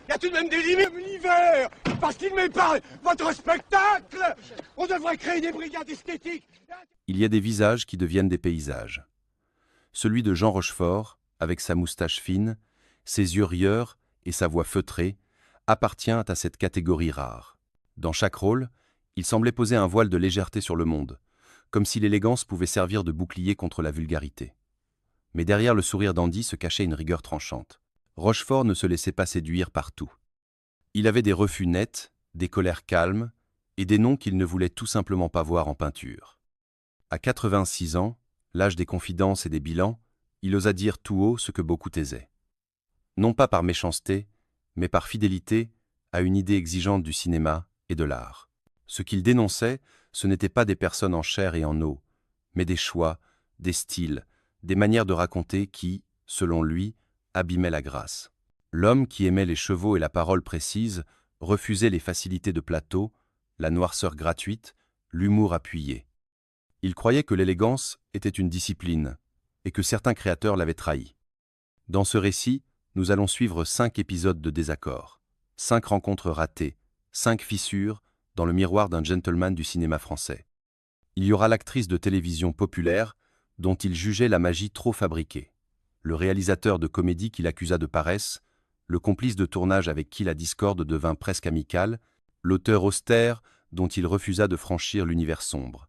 Il y a tout de même des limites de l'hiver, parce qu'il m'épargne votre spectacle. On devrait créer des brigades esthétiques. Il y a des visages qui deviennent des paysages. Celui de Jean Rochefort, avec sa moustache fine, ses yeux rieurs et sa voix feutrée, appartient à cette catégorie rare. Dans chaque rôle, il semblait poser un voile de légèreté sur le monde, comme si l'élégance pouvait servir de bouclier contre la vulgarité. Mais derrière le sourire d'Andy se cachait une rigueur tranchante. Rochefort ne se laissait pas séduire par tout. Il avait des refus nets, des colères calmes et des noms qu'il ne voulait tout simplement pas voir en peinture. À 86 ans, l'âge des confidences et des bilans, il osa dire tout haut ce que beaucoup taisaient. Non pas par méchanceté, mais par fidélité à une idée exigeante du cinéma et de l'art. Ce qu'il dénonçait, ce n'étaient pas des personnes en chair et en os, mais des choix, des styles, des manières de raconter qui, selon lui, abîmaient la grâce. L'homme qui aimait les chevaux et la parole précise refusait les facilités de plateau, la noirceur gratuite, l'humour appuyé. Il croyait que l'élégance était une discipline et que certains créateurs l'avaient trahi. Dans ce récit, nous allons suivre 5 épisodes de désaccord, 5 rencontres ratées, 5 fissures dans le miroir d'un gentleman du cinéma français. Il y aura l'actrice de télévision populaire dont il jugeait la magie trop fabriquée, le réalisateur de comédie qu'il accusa de paresse, le complice de tournage avec qui la discorde devint presque amicale, l'auteur austère dont il refusa de franchir l'univers sombre,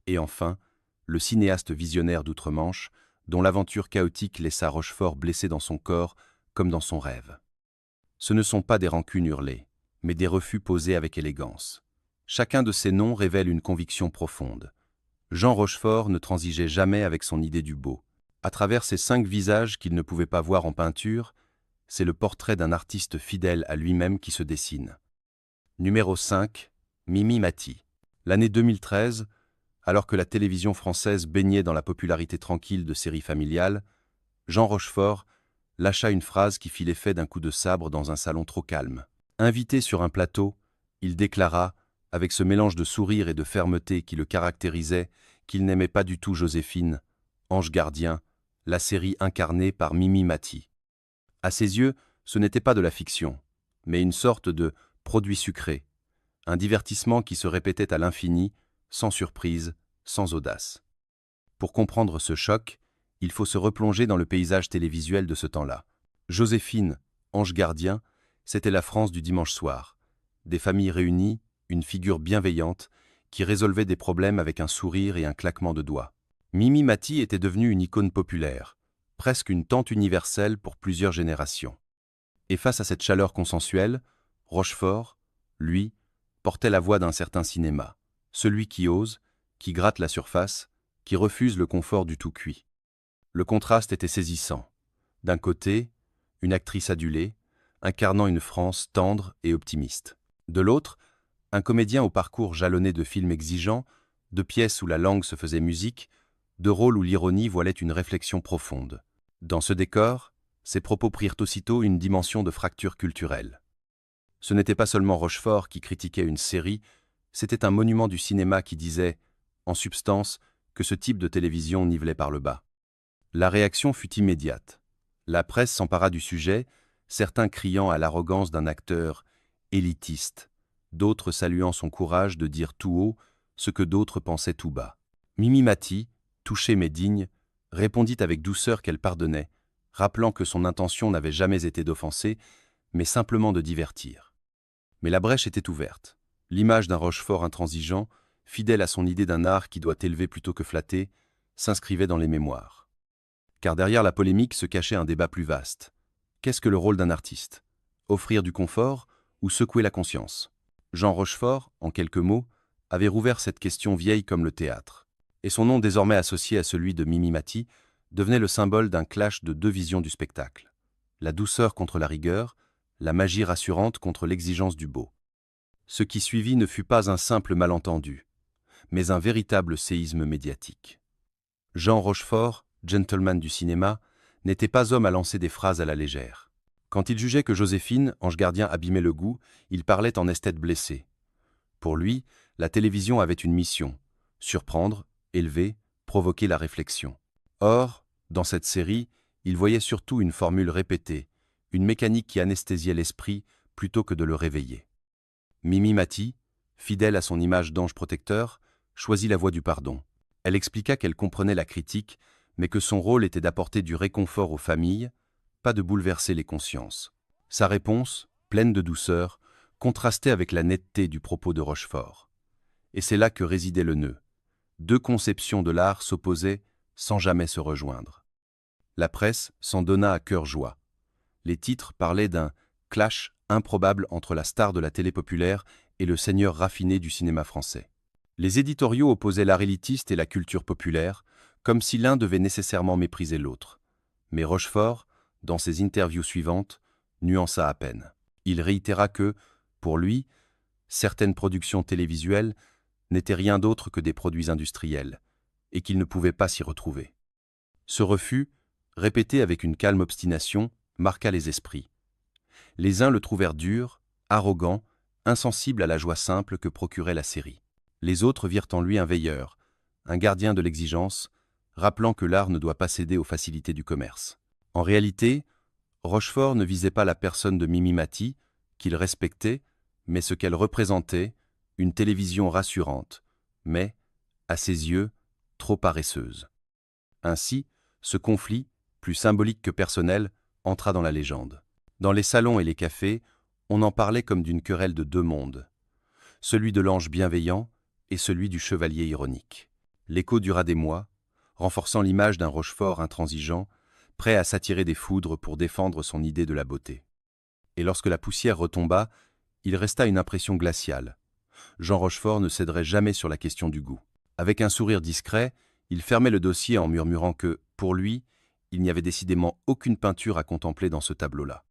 et enfin, le cinéaste visionnaire d'outre-Manche dont l'aventure chaotique laissa Rochefort blessé dans son corps comme dans son rêve. Ce ne sont pas des rancunes hurlées, mais des refus posés avec élégance. Chacun de ces noms révèle une conviction profonde. Jean Rochefort ne transigeait jamais avec son idée du beau. À travers ces 5 visages qu'il ne pouvait pas voir en peinture, c'est le portrait d'un artiste fidèle à lui-même qui se dessine. Numéro 5, Mimi Mati. L'année 2013, alors que la télévision française baignait dans la popularité tranquille de séries familiales, Jean Rochefort lâcha une phrase qui fit l'effet d'un coup de sabre dans un salon trop calme. Invité sur un plateau, il déclara, avec ce mélange de sourire et de fermeté qui le caractérisait, qu'il n'aimait pas du tout Joséphine, Ange gardien, la série incarnée par Mimi Mati. À ses yeux, ce n'était pas de la fiction, mais une sorte de produit sucré, un divertissement qui se répétait à l'infini, sans surprise, sans audace. Pour comprendre ce choc, il faut se replonger dans le paysage télévisuel de ce temps-là. Joséphine, Ange gardien, c'était la France du dimanche soir. Des familles réunies, une figure bienveillante, qui résolvait des problèmes avec un sourire et un claquement de doigts. Mimi Mati était devenue une icône populaire, presque une tante universelle pour plusieurs générations. Et face à cette chaleur consensuelle, Rochefort, lui, portait la voix d'un certain cinéma, celui qui ose, qui gratte la surface, qui refuse le confort du tout cuit. Le contraste était saisissant. D'un côté, une actrice adulée, incarnant une France tendre et optimiste. De l'autre, un comédien au parcours jalonné de films exigeants, de pièces où la langue se faisait musique, de rôles où l'ironie voilait une réflexion profonde. Dans ce décor, ses propos prirent aussitôt une dimension de fracture culturelle. Ce n'était pas seulement Rochefort qui critiquait une série, c'était un monument du cinéma qui disait, en substance, que ce type de télévision nivelait par le bas. La réaction fut immédiate. La presse s'empara du sujet, certains criant à l'arrogance d'un acteur élitiste, d'autres saluant son courage de dire tout haut ce que d'autres pensaient tout bas. Mimi Mati, touchée mais digne, répondit avec douceur qu'elle pardonnait, rappelant que son intention n'avait jamais été d'offenser, mais simplement de divertir. Mais la brèche était ouverte. L'image d'un Rochefort intransigeant, fidèle à son idée d'un art qui doit élever plutôt que flatter, s'inscrivait dans les mémoires. Car derrière la polémique se cachait un débat plus vaste. Qu'est-ce que le rôle d'un artiste? Offrir du confort ou secouer la conscience? Jean Rochefort, en quelques mots, avait rouvert cette question vieille comme le théâtre. Et son nom désormais associé à celui de Mimi Mati devenait le symbole d'un clash de 2 visions du spectacle. La douceur contre la rigueur, la magie rassurante contre l'exigence du beau. Ce qui suivit ne fut pas un simple malentendu, mais un véritable séisme médiatique. Jean Rochefort, gentleman du cinéma, n'était pas homme à lancer des phrases à la légère. Quand il jugeait que Joséphine, Ange gardien, abîmait le goût, il parlait en esthète blessé. Pour lui, la télévision avait une mission, surprendre, élever, provoquer la réflexion. Or, dans cette série, il voyait surtout une formule répétée, une mécanique qui anesthésiait l'esprit plutôt que de le réveiller. Mimi Mati, fidèle à son image d'ange protecteur, choisit la voie du pardon. Elle expliqua qu'elle comprenait la critique, mais que son rôle était d'apporter du réconfort aux familles, pas de bouleverser les consciences. Sa réponse, pleine de douceur, contrastait avec la netteté du propos de Rochefort. Et c'est là que résidait le nœud. Deux conceptions de l'art s'opposaient sans jamais se rejoindre. La presse s'en donna à cœur joie. Les titres parlaient d'un clash improbable entre la star de la télé populaire et le seigneur raffiné du cinéma français. Les éditoriaux opposaient l'art élitiste et la culture populaire, comme si l'un devait nécessairement mépriser l'autre. Mais Rochefort, dans ses interviews suivantes, nuança à peine. Il réitéra que, pour lui, certaines productions télévisuelles n'étaient rien d'autre que des produits industriels, et qu'il ne pouvait pas s'y retrouver. Ce refus, répété avec une calme obstination, marqua les esprits. Les uns le trouvèrent dur, arrogant, insensible à la joie simple que procurait la série. Les autres virent en lui un veilleur, un gardien de l'exigence, rappelant que l'art ne doit pas céder aux facilités du commerce. En réalité, Rochefort ne visait pas la personne de Mimi Mati, qu'il respectait, mais ce qu'elle représentait, une télévision rassurante, mais, à ses yeux, trop paresseuse. Ainsi, ce conflit, plus symbolique que personnel, entra dans la légende. Dans les salons et les cafés, on en parlait comme d'une querelle de deux mondes, celui de l'ange bienveillant et celui du chevalier ironique. L'écho dura des mois, renforçant l'image d'un Rochefort intransigeant, prêt à s'attirer des foudres pour défendre son idée de la beauté. Et lorsque la poussière retomba, il resta une impression glaciale. Jean Rochefort ne céderait jamais sur la question du goût. Avec un sourire discret, il fermait le dossier en murmurant que, pour lui, il n'y avait décidément aucune peinture à contempler dans ce tableau-là.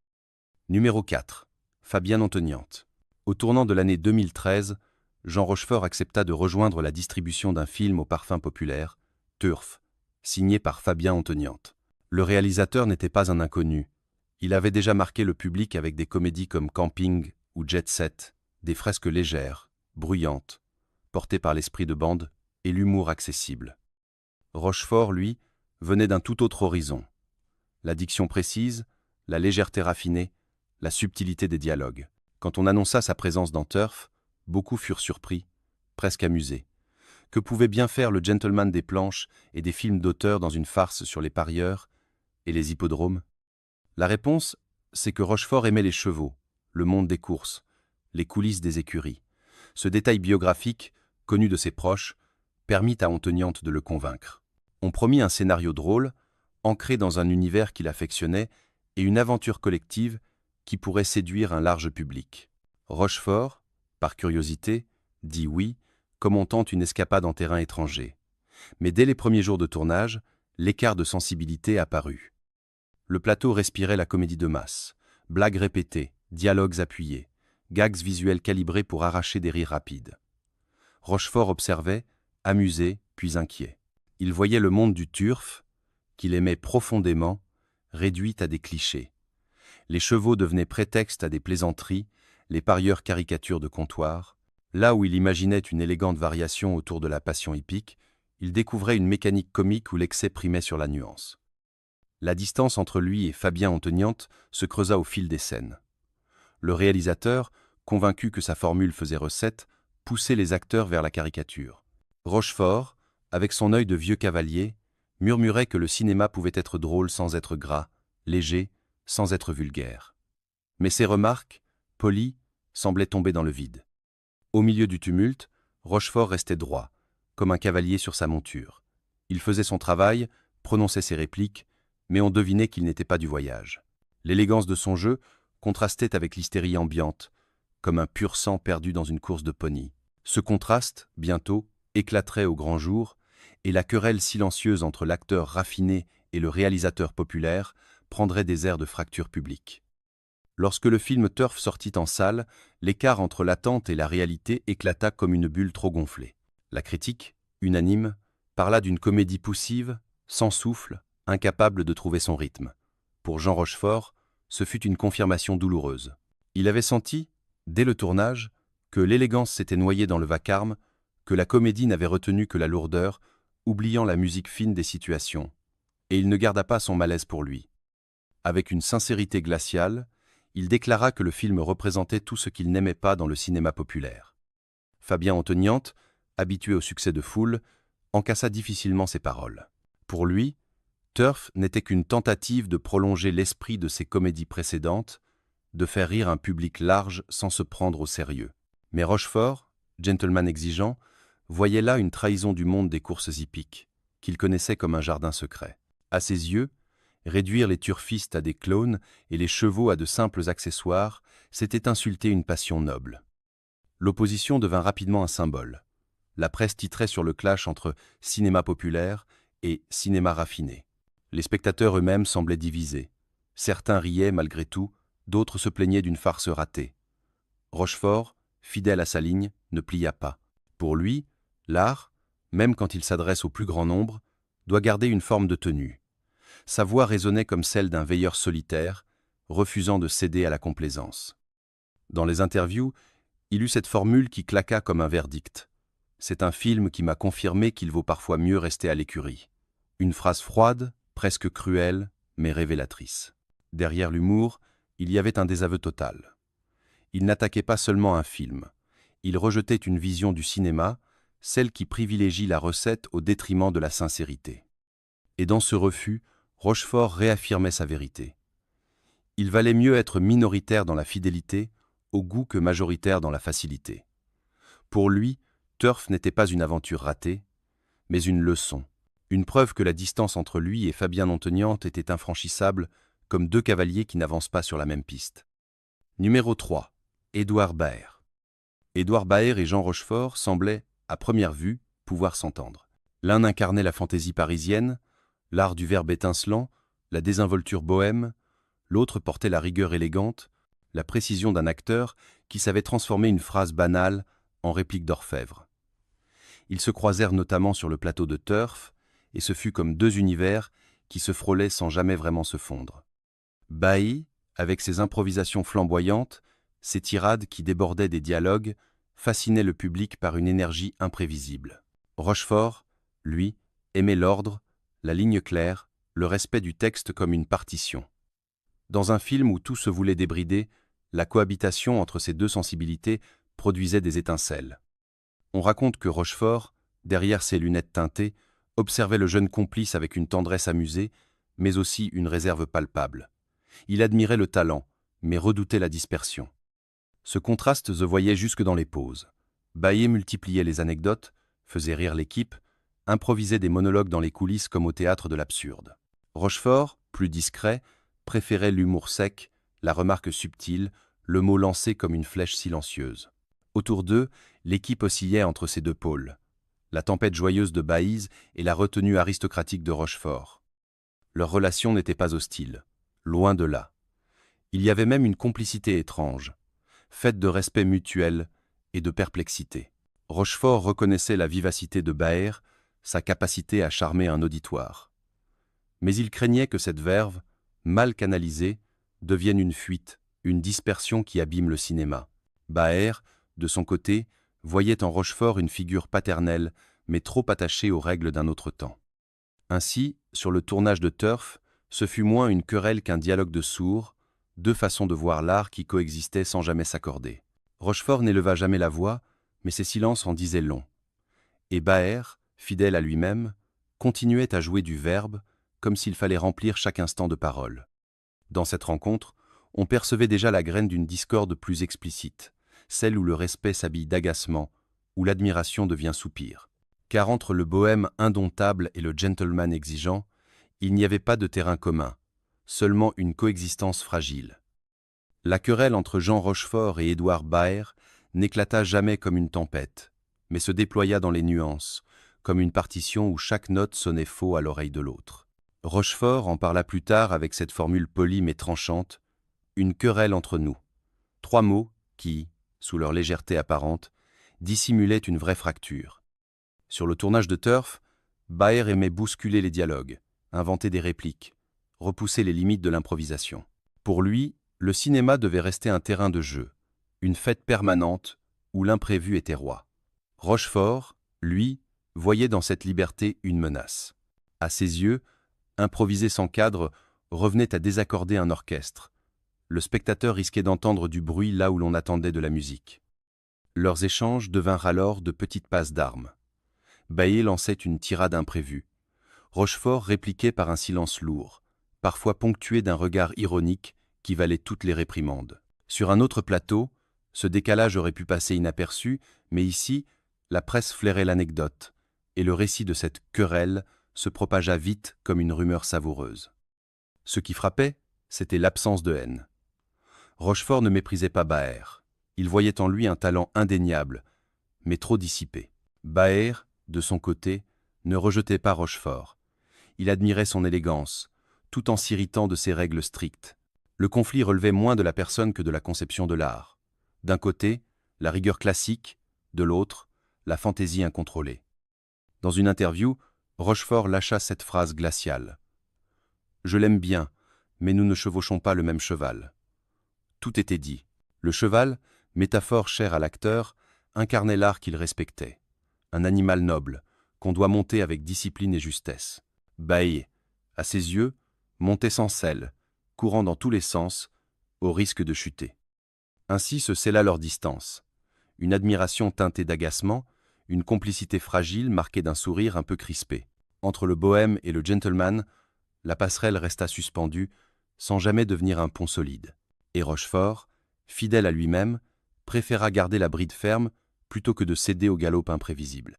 Numéro 4. Fabienne Antoniante. Au tournant de l'année 2013, Jean Rochefort accepta de rejoindre la distribution d'un film au parfum populaire, Turf, signé par Fabien Antoniante. Le réalisateur n'était pas un inconnu. Il avait déjà marqué le public avec des comédies comme Camping ou Jet Set, des fresques légères, bruyantes, portées par l'esprit de bande et l'humour accessible. Rochefort, lui, venait d'un tout autre horizon. La diction précise, la légèreté raffinée, la subtilité des dialogues. Quand on annonça sa présence dans Turf, beaucoup furent surpris, presque amusés. Que pouvait bien faire le gentleman des planches et des films d'auteur dans une farce sur les parieurs et les hippodromes? La réponse, c'est que Rochefort aimait les chevaux, le monde des courses, les coulisses des écuries. Ce détail biographique, connu de ses proches, permit à Antoniante de le convaincre. On promit un scénario drôle, ancré dans un univers qu'il affectionnait, et une aventure collective qui pourrait séduire un large public. Rochefort, par curiosité, dit oui, comme on tente une escapade en terrain étranger. Mais dès les premiers jours de tournage, l'écart de sensibilité apparut. Le plateau respirait la comédie de masse, blagues répétées, dialogues appuyés, gags visuels calibrés pour arracher des rires rapides. Rochefort observait, amusé, puis inquiet. Il voyait le monde du turf, qu'il aimait profondément, réduit à des clichés. Les chevaux devenaient prétexte à des plaisanteries, les parieurs caricatures de comptoir. Là où il imaginait une élégante variation autour de la passion hippique, il découvrait une mécanique comique où l'excès primait sur la nuance. La distance entre lui et Fabien Antoniante se creusa au fil des scènes. Le réalisateur, convaincu que sa formule faisait recette, poussait les acteurs vers la caricature. Rochefort, avec son œil de vieux cavalier, murmurait que le cinéma pouvait être drôle sans être gras, léger, sans être vulgaire. Mais ces remarques, polies, semblaient tomber dans le vide. Au milieu du tumulte, Rochefort restait droit, comme un cavalier sur sa monture. Il faisait son travail, prononçait ses répliques, mais on devinait qu'il n'était pas du voyage. L'élégance de son jeu contrastait avec l'hystérie ambiante, comme un pur sang perdu dans une course de poney. Ce contraste, bientôt, éclaterait au grand jour, et la querelle silencieuse entre l'acteur raffiné et le réalisateur populaire prendrait des airs de fracture publique. Lorsque le film Turf sortit en salle, l'écart entre l'attente et la réalité éclata comme une bulle trop gonflée. La critique, unanime, parla d'une comédie poussive, sans souffle, incapable de trouver son rythme. Pour Jean Rochefort, ce fut une confirmation douloureuse. Il avait senti, dès le tournage, que l'élégance s'était noyée dans le vacarme, que la comédie n'avait retenu que la lourdeur, oubliant la musique fine des situations, et il ne garda pas son malaise pour lui. Avec une sincérité glaciale, Il déclara que le film représentait tout ce qu'il n'aimait pas dans le cinéma populaire. Fabien Antoniante, habitué au succès de foule, encassa difficilement ses paroles. Pour lui, Turf n'était qu'une tentative de prolonger l'esprit de ses comédies précédentes, de faire rire un public large sans se prendre au sérieux. Mais Rochefort, gentleman exigeant, voyait là une trahison du monde des courses hippiques, qu'il connaissait comme un jardin secret. À ses yeux, réduire les turfistes à des clones et les chevaux à de simples accessoires, c'était insulter une passion noble. L'opposition devint rapidement un symbole. La presse titrait sur le clash entre cinéma populaire et cinéma raffiné. Les spectateurs eux-mêmes semblaient divisés. Certains riaient malgré tout, d'autres se plaignaient d'une farce ratée. Rochefort, fidèle à sa ligne, ne plia pas. Pour lui, l'art, même quand il s'adresse au plus grand nombre, doit garder une forme de tenue. Sa voix résonnait comme celle d'un veilleur solitaire, refusant de céder à la complaisance. Dans les interviews, il eut cette formule qui claqua comme un verdict. C'est un film qui m'a confirmé qu'il vaut parfois mieux rester à l'écurie. Une phrase froide, presque cruelle, mais révélatrice. Derrière l'humour, il y avait un désaveu total. Il n'attaquait pas seulement un film. Il rejetait une vision du cinéma, celle qui privilégie la recette au détriment de la sincérité. Et dans ce refus, Rochefort réaffirmait sa vérité. Il valait mieux être minoritaire dans la fidélité, au goût que majoritaire dans la facilité. Pour lui, Turf n'était pas une aventure ratée, mais une leçon, une preuve que la distance entre lui et Fabien Antoniante était infranchissable, comme deux cavaliers qui n'avancent pas sur la même piste. Numéro 3. Édouard Baer. Édouard Baer et Jean Rochefort semblaient, à première vue, pouvoir s'entendre. L'un incarnait la fantaisie parisienne, l'art du verbe étincelant, la désinvolture bohème, l'autre portait la rigueur élégante, la précision d'un acteur qui savait transformer une phrase banale en réplique d'orfèvre. Ils se croisèrent notamment sur le plateau de Turf, et ce fut comme deux univers qui se frôlaient sans jamais vraiment se fondre. Bailly, avec ses improvisations flamboyantes, ses tirades qui débordaient des dialogues, fascinait le public par une énergie imprévisible. Rochefort, lui, aimait l'ordre, la ligne claire, le respect du texte comme une partition. Dans un film où tout se voulait débrider, la cohabitation entre ces deux sensibilités produisait des étincelles. On raconte que Rochefort, derrière ses lunettes teintées, observait le jeune complice avec une tendresse amusée, mais aussi une réserve palpable. Il admirait le talent, mais redoutait la dispersion. Ce contraste se voyait jusque dans les pauses. Bailly multipliait les anecdotes, faisait rire l'équipe, improvisait des monologues dans les coulisses comme au théâtre de l'absurde. Rochefort, plus discret, préférait l'humour sec, la remarque subtile, le mot lancé comme une flèche silencieuse. Autour d'eux, l'équipe oscillait entre ces deux pôles, la tempête joyeuse de Baïse et la retenue aristocratique de Rochefort. Leur relation n'était pas hostile, loin de là. Il y avait même une complicité étrange, faite de respect mutuel et de perplexité. Rochefort reconnaissait la vivacité de Baer, sa capacité à charmer un auditoire. Mais il craignait que cette verve, mal canalisée, devienne une fuite, une dispersion qui abîme le cinéma. Baer, de son côté, voyait en Rochefort une figure paternelle, mais trop attachée aux règles d'un autre temps. Ainsi, sur le tournage de Turf, ce fut moins une querelle qu'un dialogue de sourds, deux façons de voir l'art qui coexistaient sans jamais s'accorder. Rochefort n'éleva jamais la voix, mais ses silences en disaient long. Et Baer, fidèle à lui-même, continuait à jouer du verbe, comme s'il fallait remplir chaque instant de parole. Dans cette rencontre, on percevait déjà la graine d'une discorde plus explicite, celle où le respect s'habille d'agacement, où l'admiration devient soupir. Car entre le bohème indomptable et le gentleman exigeant, il n'y avait pas de terrain commun, seulement une coexistence fragile. La querelle entre Jean Rochefort et Édouard Baer n'éclata jamais comme une tempête, mais se déploya dans les nuances, comme une partition où chaque note sonnait faux à l'oreille de l'autre. Rochefort en parla plus tard avec cette formule polie mais tranchante, « une querelle entre nous ». 3 mots qui, sous leur légèreté apparente, dissimulaient une vraie fracture. Sur le tournage de Turf, Baer aimait bousculer les dialogues, inventer des répliques, repousser les limites de l'improvisation. Pour lui, le cinéma devait rester un terrain de jeu, une fête permanente où l'imprévu était roi. Rochefort, lui, voyait dans cette liberté une menace. À ses yeux, improviser sans cadre revenait à désaccorder un orchestre. le spectateur risquait d'entendre du bruit là où l'on attendait de la musique. Leurs échanges devinrent alors de petites passes d'armes. Baillet lançait une tirade imprévue. Rochefort répliquait par un silence lourd, parfois ponctué d'un regard ironique qui valait toutes les réprimandes. Sur un autre plateau, ce décalage aurait pu passer inaperçu, mais ici, la presse flairait l'anecdote, et le récit de cette querelle se propagea vite comme une rumeur savoureuse. Ce qui frappait, c'était l'absence de haine. Rochefort ne méprisait pas Baer. Il voyait en lui un talent indéniable, mais trop dissipé. Baer, de son côté, ne rejetait pas Rochefort. Il admirait son élégance, tout en s'irritant de ses règles strictes. Le conflit relevait moins de la personne que de la conception de l'art. D'un côté, la rigueur classique, de l'autre, la fantaisie incontrôlée. Dans une interview, Rochefort lâcha cette phrase glaciale. « Je l'aime bien, mais nous ne chevauchons pas le même cheval. » Tout était dit. Le cheval, métaphore chère à l'acteur, incarnait l'art qu'il respectait. Un animal noble, qu'on doit monter avec discipline et justesse. Baillet, à ses yeux, montait sans selle, courant dans tous les sens, au risque de chuter. Ainsi se scella leur distance. Une admiration teintée d'agacement, une complicité fragile marquée d'un sourire un peu crispé. Entre le bohème et le gentleman, la passerelle resta suspendue, sans jamais devenir un pont solide. Et Rochefort, fidèle à lui-même, préféra garder la bride ferme plutôt que de céder au galop imprévisible.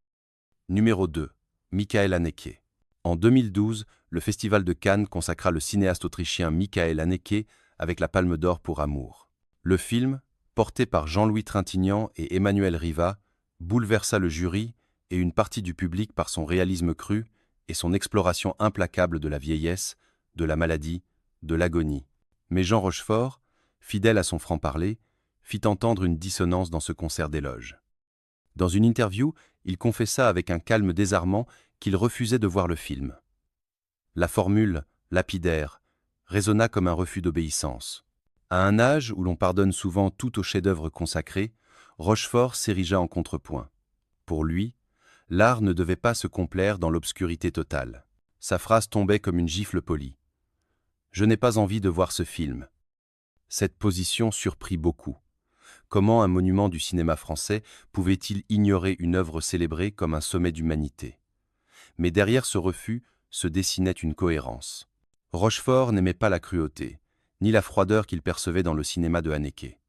Numéro 2. Michael Haneke. En 2012, le Festival de Cannes consacra le cinéaste autrichien Michael Haneke avec la Palme d'Or pour Amour. Le film, porté par Jean-Louis Trintignant et Emmanuel Riva, bouleversa le jury et une partie du public par son réalisme cru et son exploration implacable de la vieillesse, de la maladie, de l'agonie. Mais Jean Rochefort, fidèle à son franc-parler, fit entendre une dissonance dans ce concert d'éloges. Dans une interview, il confessa avec un calme désarmant qu'il refusait de voir le film. La formule, lapidaire, résonna comme un refus d'obéissance. À un âge où l'on pardonne souvent tout au chef-d'œuvre consacré, Rochefort s'érigea en contrepoint. Pour lui, l'art ne devait pas se complaire dans l'obscurité totale. Sa phrase tombait comme une gifle polie. « Je n'ai pas envie de voir ce film. » Cette position surprit beaucoup. Comment un monument du cinéma français pouvait-il ignorer une œuvre célébrée comme un sommet d'humanité? Mais derrière ce refus se dessinait une cohérence. Rochefort n'aimait pas la cruauté, ni la froideur qu'il percevait dans le cinéma de Haneke.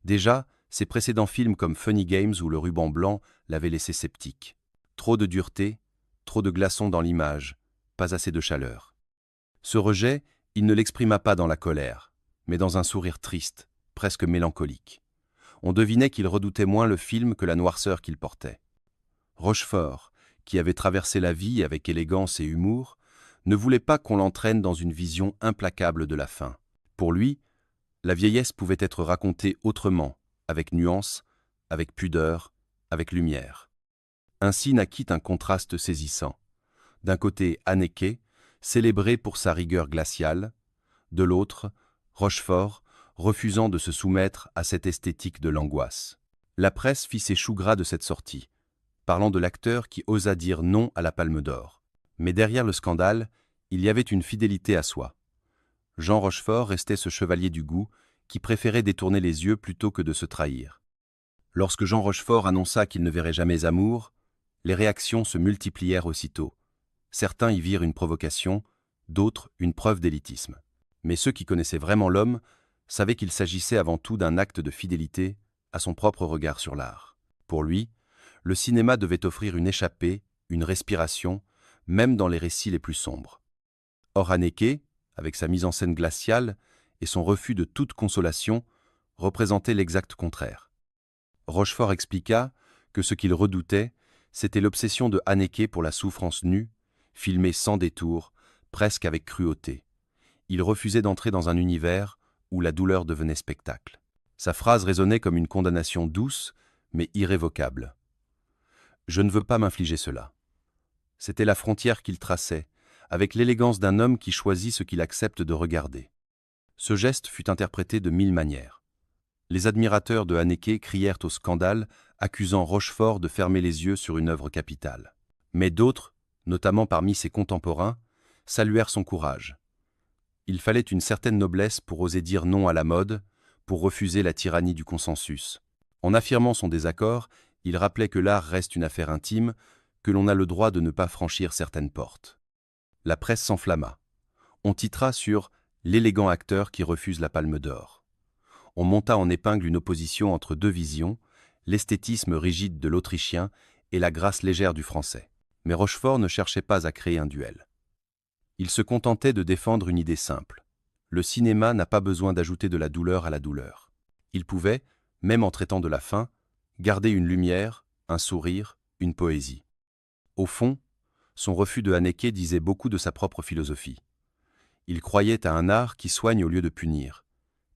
Déjà, ses précédents films comme Funny Games ou Le Ruban Blanc l'avaient laissé sceptique. Trop de dureté, trop de glaçons dans l'image, pas assez de chaleur. Ce rejet, il ne l'exprima pas dans la colère, mais dans un sourire triste, presque mélancolique. On devinait qu'il redoutait moins le film que la noirceur qu'il portait. Rochefort, qui avait traversé la vie avec élégance et humour, ne voulait pas qu'on l'entraîne dans une vision implacable de la fin. Pour lui, la vieillesse pouvait être racontée autrement, avec nuance, avec pudeur, avec lumière. Ainsi naquit un contraste saisissant. D'un côté, Haneke, célébré pour sa rigueur glaciale, de l'autre, Rochefort, refusant de se soumettre à cette esthétique de l'angoisse. La presse fit ses choux gras de cette sortie, parlant de l'acteur qui osa dire non à la Palme d'Or. Mais derrière le scandale, il y avait une fidélité à soi. Jean Rochefort restait ce chevalier du goût qui préférait détourner les yeux plutôt que de se trahir. Lorsque Jean Rochefort annonça qu'il ne verrait jamais Amour, les réactions se multiplièrent aussitôt. Certains y virent une provocation, d'autres une preuve d'élitisme. Mais ceux qui connaissaient vraiment l'homme savaient qu'il s'agissait avant tout d'un acte de fidélité à son propre regard sur l'art. Pour lui, le cinéma devait offrir une échappée, une respiration, même dans les récits les plus sombres. Or Haneke, avec sa mise en scène glaciale et son refus de toute consolation, représentait l'exact contraire. Rochefort expliqua que ce qu'il redoutait, c'était l'obsession de Haneke pour la souffrance nue, filmée sans détour, presque avec cruauté. Il refusait d'entrer dans un univers où la douleur devenait spectacle. Sa phrase résonnait comme une condamnation douce, mais irrévocable. « Je ne veux pas m'infliger cela. » C'était la frontière qu'il traçait, avec l'élégance d'un homme qui choisit ce qu'il accepte de regarder. Ce geste fut interprété de 1000 manières. Les admirateurs de Haneke crièrent au scandale, accusant Rochefort de fermer les yeux sur une œuvre capitale. Mais d'autres, notamment parmi ses contemporains, saluèrent son courage. Il fallait une certaine noblesse pour oser dire non à la mode, pour refuser la tyrannie du consensus. En affirmant son désaccord, il rappelait que l'art reste une affaire intime, que l'on a le droit de ne pas franchir certaines portes. La presse s'enflamma. On titra sur « l'élégant acteur qui refuse la Palme d'Or ». On monta en épingle une opposition entre deux visions, l'esthétisme rigide de l'Autrichien et la grâce légère du Français. Mais Rochefort ne cherchait pas à créer un duel. Il se contentait de défendre une idée simple. Le cinéma n'a pas besoin d'ajouter de la douleur à la douleur. Il pouvait, même en traitant de la faim, garder une lumière, un sourire, une poésie. Au fond, son refus de Haneke disait beaucoup de sa propre philosophie. Il croyait à un art qui soigne au lieu de punir,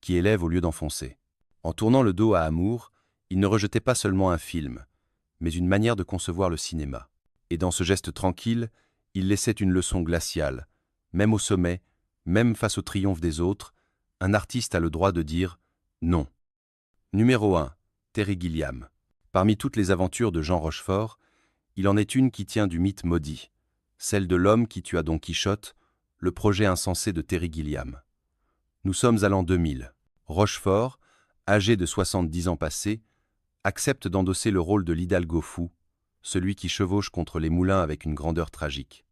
qui élève au lieu d'enfoncer. En tournant le dos à Amour, il ne rejetait pas seulement un film, mais une manière de concevoir le cinéma. Et dans ce geste tranquille, il laissait une leçon glaciale. Même au sommet, même face au triomphe des autres, un artiste a le droit de dire « non ». Numéro 1. Terry Gilliam. Parmi toutes les aventures de Jean Rochefort, il en est une qui tient du mythe maudit, celle de l'homme qui tua Don Quichotte, le projet insensé de Terry Gilliam. Nous sommes à l'an 2000. Rochefort, âgé de 70 ans passés, accepte d'endosser le rôle de l'hidalgo fou, celui qui chevauche contre les moulins avec une grandeur tragique.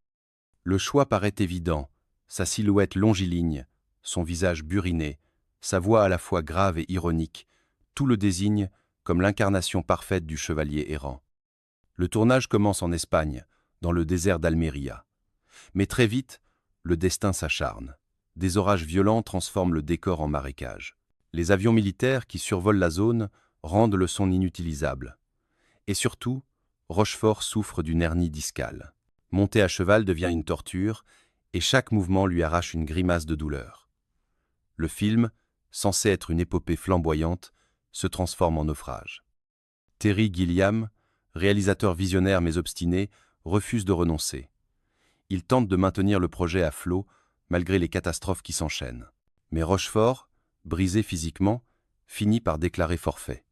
Le choix paraît évident, sa silhouette longiligne, son visage buriné, sa voix à la fois grave et ironique, tout le désigne comme l'incarnation parfaite du chevalier errant. Le tournage commence en Espagne, dans le désert d'Almeria. Mais très vite, le destin s'acharne. Des orages violents transforment le décor en marécage. Les avions militaires qui survolent la zone rendent le son inutilisable. Et surtout, Rochefort souffre d'une hernie discale. Monter à cheval devient une torture, et chaque mouvement lui arrache une grimace de douleur. Le film, censé être une épopée flamboyante, se transforme en naufrage. Terry Gilliam, réalisateur visionnaire mais obstiné, refuse de renoncer. Il tente de maintenir le projet à flot, malgré les catastrophes qui s'enchaînent. Mais Rochefort, brisé physiquement, finit par déclarer forfait.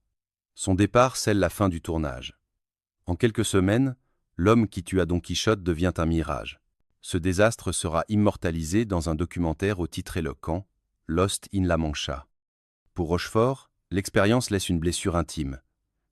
Son départ scelle la fin du tournage. En quelques semaines, l'homme qui tua Don Quichotte devient un mirage. Ce désastre sera immortalisé dans un documentaire au titre éloquent, Lost in La Mancha. Pour Rochefort, l'expérience laisse une blessure intime.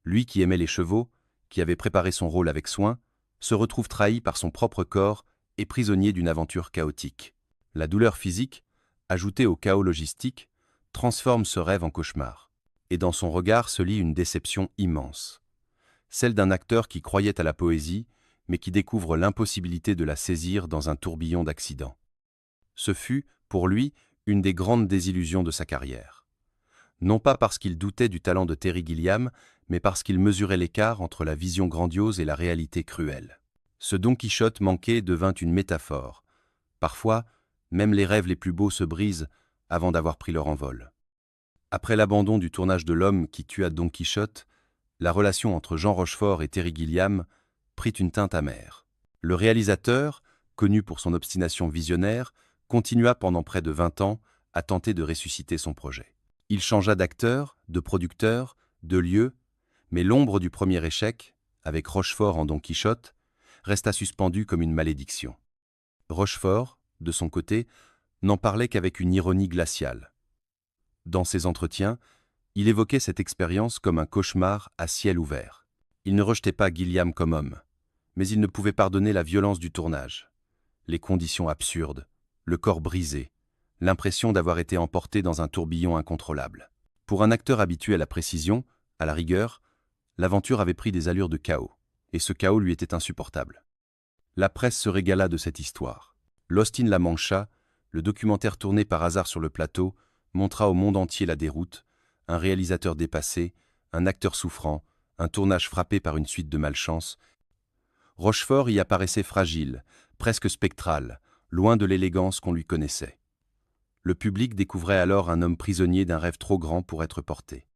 Lui qui aimait les chevaux, qui avait préparé son rôle avec soin, se retrouve trahi par son propre corps et prisonnier d'une aventure chaotique. La douleur physique, ajoutée au chaos logistique, transforme ce rêve en cauchemar. Et dans son regard se lit une déception immense. Celle d'un acteur qui croyait à la poésie, mais qui découvre l'impossibilité de la saisir dans un tourbillon d'accidents. Ce fut, pour lui, une des grandes désillusions de sa carrière. Non pas parce qu'il doutait du talent de Terry Gilliam, mais parce qu'il mesurait l'écart entre la vision grandiose et la réalité cruelle. Ce Don Quichotte manqué devint une métaphore. Parfois, même les rêves les plus beaux se brisent avant d'avoir pris leur envol. Après l'abandon du tournage de L'homme qui tua Don Quichotte, la relation entre Jean Rochefort et Terry Gilliam prit une teinte amère. Le réalisateur, connu pour son obstination visionnaire, continua pendant près de 20 ans à tenter de ressusciter son projet. Il changea d'acteur, de producteur, de lieu, mais l'ombre du premier échec, avec Rochefort en Don Quichotte, resta suspendue comme une malédiction. Rochefort, de son côté, n'en parlait qu'avec une ironie glaciale. Dans ses entretiens, il évoquait cette expérience comme un cauchemar à ciel ouvert. Il ne rejetait pas Gilliam comme homme, mais il ne pouvait pardonner la violence du tournage. Les conditions absurdes, le corps brisé, l'impression d'avoir été emporté dans un tourbillon incontrôlable. Pour un acteur habitué à la précision, à la rigueur, l'aventure avait pris des allures de chaos, et ce chaos lui était insupportable. La presse se régala de cette histoire. Lost in La Mancha, le documentaire tourné par hasard sur le plateau, montra au monde entier la déroute, un réalisateur dépassé, un acteur souffrant, un tournage frappé par une suite de malchance. Rochefort y apparaissait fragile, presque spectral, loin de l'élégance qu'on lui connaissait. Le public découvrait alors un homme prisonnier d'un rêve trop grand pour être porté.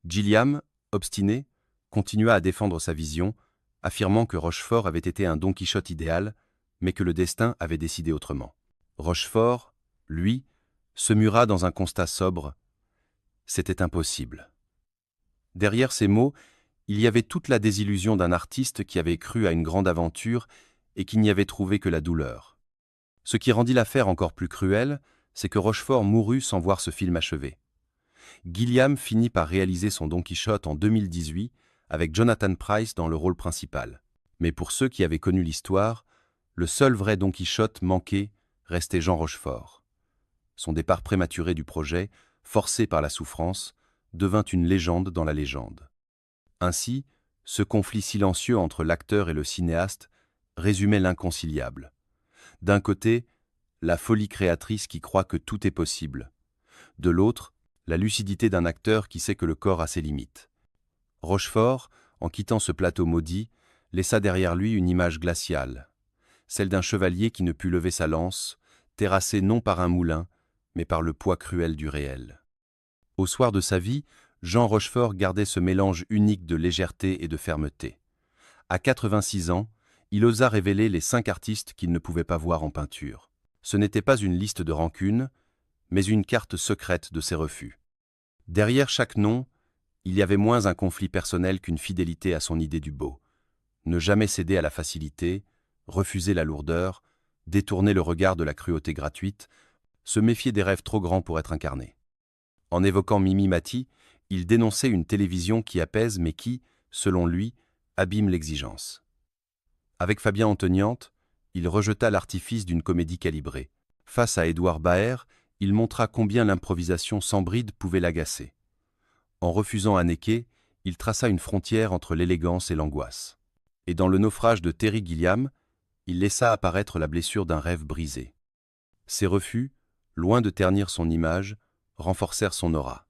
Gilliam, obstiné, continua à défendre sa vision, affirmant que Rochefort avait été un Don Quichotte idéal, mais que le destin avait décidé autrement. Rochefort, lui, se mura dans un constat sobre. C'était impossible. Derrière ces mots, il y avait toute la désillusion d'un artiste qui avait cru à une grande aventure et qui n'y avait trouvé que la douleur. Ce qui rendit l'affaire encore plus cruelle, c'est que Rochefort mourut sans voir ce film achevé. Gilliam finit par réaliser son Don Quichotte en 2018 avec Jonathan Pryce dans le rôle principal. Mais pour ceux qui avaient connu l'histoire, le seul vrai Don Quichotte manqué restait Jean Rochefort. Son départ prématuré du projet, forcé par la souffrance, devint une légende dans la légende. Ainsi, ce conflit silencieux entre l'acteur et le cinéaste résumait l'inconciliable. D'un côté, la folie créatrice qui croit que tout est possible. De l'autre, la lucidité d'un acteur qui sait que le corps a ses limites. Rochefort, en quittant ce plateau maudit, laissa derrière lui une image glaciale, celle d'un chevalier qui ne put lever sa lance, terrassé non par un moulin, mais par le poids cruel du réel. Au soir de sa vie, Jean Rochefort gardait ce mélange unique de légèreté et de fermeté. À 86 ans, il osa révéler les 5 artistes qu'il ne pouvait pas voir en peinture. Ce n'était pas une liste de rancunes, mais une carte secrète de ses refus. Derrière chaque nom, il y avait moins un conflit personnel qu'une fidélité à son idée du beau. Ne jamais céder à la facilité, refuser la lourdeur, détourner le regard de la cruauté gratuite, se méfier des rêves trop grands pour être incarnés. En évoquant Mimi Mati, il dénonçait une télévision qui apaise mais qui, selon lui, abîme l'exigence. Avec Fabien Antoniante, il rejeta l'artifice d'une comédie calibrée. Face à Édouard Baer, il montra combien l'improvisation sans bride pouvait l'agacer. En refusant Haneke, il traça une frontière entre l'élégance et l'angoisse. Et dans Le naufrage de Terry Gilliam, il laissa apparaître la blessure d'un rêve brisé. Ses refus, loin de ternir son image, renforcèrent son aura.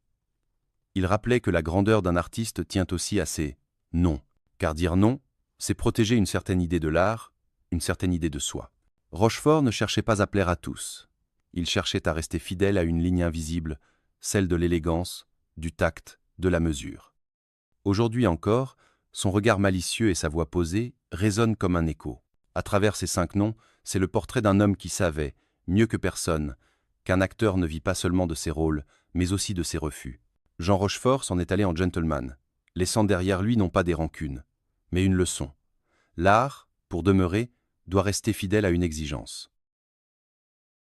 Il rappelait que la grandeur d'un artiste tient aussi à ses « non », car dire non, c'est protéger une certaine idée de l'art, une certaine idée de soi. Rochefort ne cherchait pas à plaire à tous. Il cherchait à rester fidèle à une ligne invisible, celle de l'élégance, du tact, de la mesure. Aujourd'hui encore, son regard malicieux et sa voix posée résonnent comme un écho. À travers ces 5 noms, c'est le portrait d'un homme qui savait, mieux que personne, qu'un acteur ne vit pas seulement de ses rôles, mais aussi de ses refus. Jean Rochefort s'en est allé en gentleman, laissant derrière lui non pas des rancunes, mais une leçon. L'art, pour demeurer, doit rester fidèle à une exigence.